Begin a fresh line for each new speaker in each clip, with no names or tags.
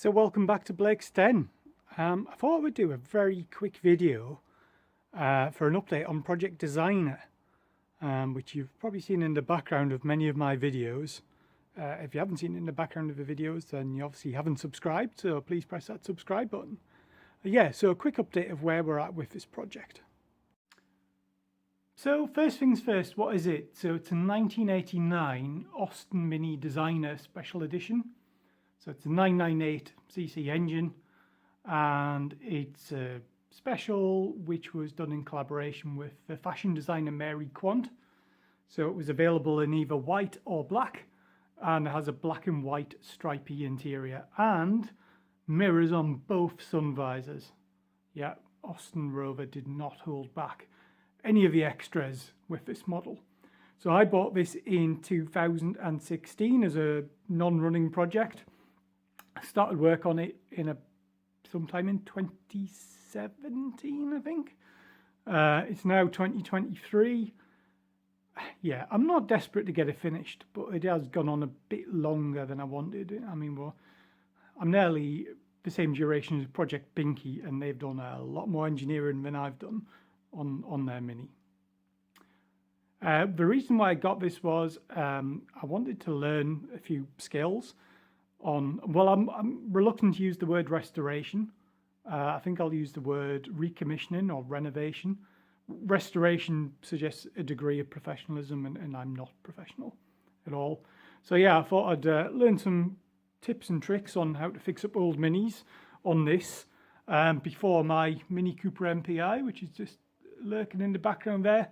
So welcome back to Blake's 10. I thought I would do a very quick video for an update on Project Designer, which you've probably seen in the background of many of my videos. If you haven't seen it in the background of the videos, then you obviously haven't subscribed, so please press that subscribe button. So a quick update of where we're at with this project. So first things first, what is it? So it's a 1989 Austin Mini Designer Special Edition. So it's a 998cc engine, and it's a special which was done in collaboration with the fashion designer Mary Quant. So it was available in either white or black, and it has a black and white stripy interior and mirrors on both sun visors. Yeah, Austin Rover did not hold back any of the extras with this model. So I bought this in 2016 as a non-running project. I started work on it sometime in 2017, I think. It's now 2023. Yeah, I'm not desperate to get it finished, but it has gone on a bit longer than I wanted. I mean, well, I'm nearly the same duration as Project Binky, and they've done a lot more engineering than I've done on their Mini. The reason why I got this was I wanted to learn a few skills on, well, I'm reluctant to use the word restoration. I think I'll use the word recommissioning or renovation. Restoration suggests a degree of professionalism, and I'm not professional at all. So yeah, I thought I'd learn some tips and tricks on how to fix up old Minis on this before my Mini Cooper MPI, which is just lurking in the background there,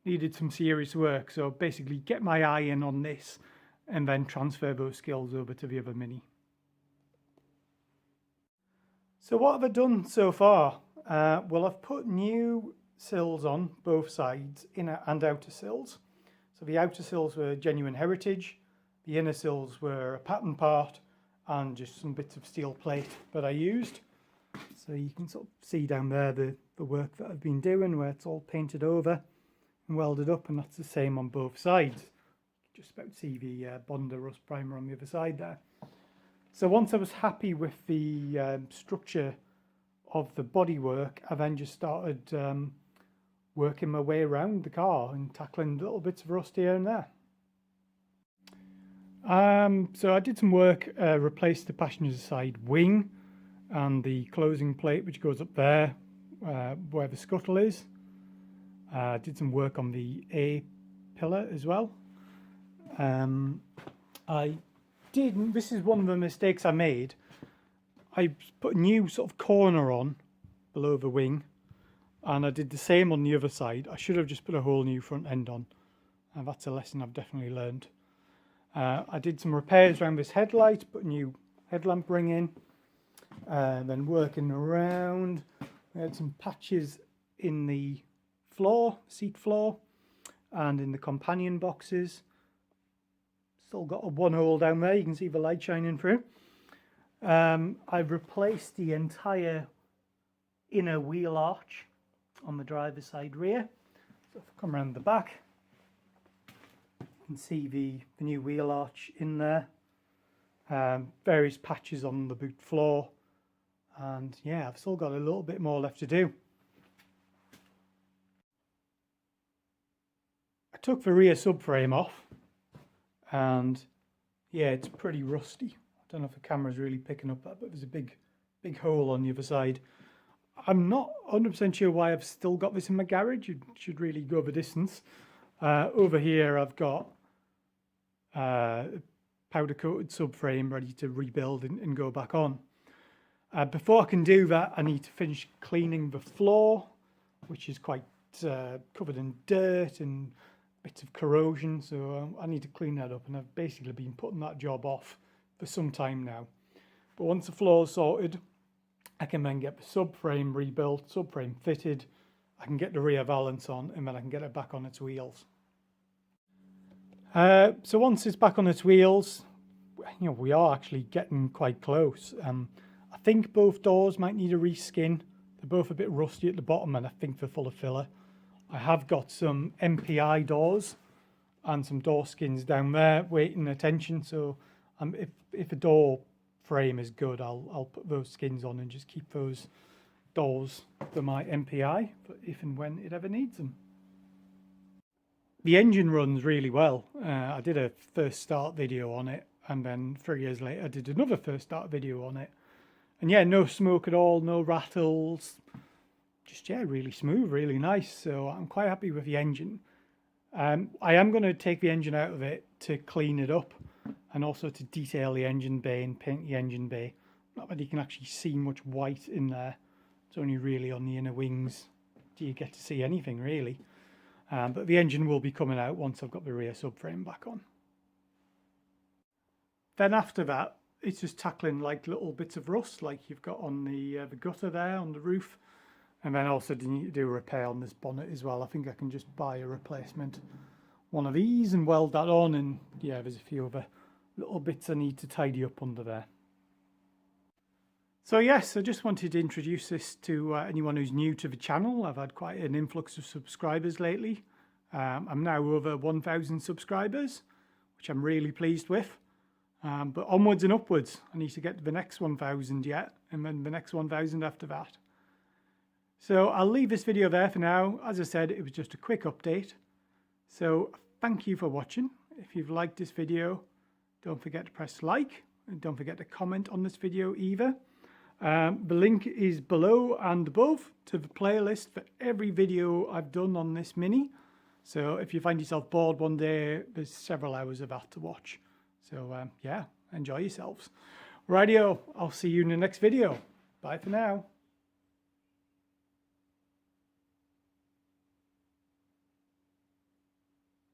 needed some serious work. So basically get my eye in on this and then transfer those skills over to the other Mini. So what have I done so far? Well, I've put new sills on both sides, inner and outer sills. So the outer sills were genuine heritage, the inner sills were a pattern part and just some bits of steel plate that I used. So you can sort of see down there the work that I've been doing, where it's all painted over and welded up, and that's the same on both sides. Just about to see the Bonder rust primer on the other side there. So once I was happy with the structure of the bodywork, I then just started working my way around the car and tackling little bits of rust here and there. So I did some work, replaced the passenger side wing and the closing plate which goes up there where the scuttle is. Did some work on the A pillar as well. This is one of the mistakes I made. I put a new sort of corner on below the wing, and I did the same on the other side. I should have just put a whole new front end on, and that's a lesson I've definitely learned. I did some repairs around this headlight, put a new headlamp ring in, then working around. I had some patches in the floor, seat floor, and in the companion boxes. Still got a one hole down there, you can see the light shining through. I've replaced the entire inner wheel arch on the driver's side rear. So if I come around the back, you can see the new wheel arch in there. Various patches on the boot floor, and yeah, I've still got a little bit more left to do. I took the rear subframe off, and yeah, it's pretty rusty. I don't know if the camera's really picking up that, but there's a big hole on the other side. I'm not 100% sure why I've still got this in my garage. It should really go the distance. Over here I've got powder coated subframe ready to rebuild and go back on. Before I can do that, I need to finish cleaning the floor, which is quite covered in dirt and bits of corrosion, so I need to clean that up, and I've basically been putting that job off for some time now. But once the floor's sorted, I can then get the subframe rebuilt, subframe fitted, I can get the rear valance on, and then I can get it back on its wheels. So once it's back on its wheels, you know, we are actually getting quite close. I think both doors might need a reskin. They're both a bit rusty at the bottom, and I think they're full of filler. I have got some MPI doors and some door skins down there waiting attention, so if a door frame is good, I'll put those skins on and just keep those doors for my MPI, for if and when it ever needs them. The engine runs really well. I did a first start video on it, and then 3 years later I did another first start video on it. And yeah, no smoke at all, no rattles. Just, yeah, really smooth, really nice. So I'm quite happy with the engine. I am going to take the engine out of it to clean it up and also to detail the engine bay and paint the engine bay. Not that you can actually see much white in there. It's only really on the inner wings do you get to see anything really. But the engine will be coming out once I've got the rear subframe back on. Then after that, it's just tackling like little bits of rust like you've got on the gutter there on the roof. And then also need to do a repair on this bonnet as well. I think I can just buy a replacement one of these and weld that on. And yeah, there's a few other little bits I need to tidy up under there. So yes, I just wanted to introduce this to anyone who's new to the channel. I've had quite an influx of subscribers lately. I'm now over 1,000 subscribers, which I'm really pleased with. But onwards and upwards. I need to get to the next 1,000 yet, and then the next 1,000 after that. So I'll leave this video there for now. As I said, it was just a quick update. So thank you for watching. If you've liked this video, don't forget to press like, and don't forget to comment on this video either. The link is below and above to the playlist for every video I've done on this Mini. So if you find yourself bored one day, there's several hours of that to watch. So yeah, enjoy yourselves. Radio, I'll see you in the next video. Bye for now.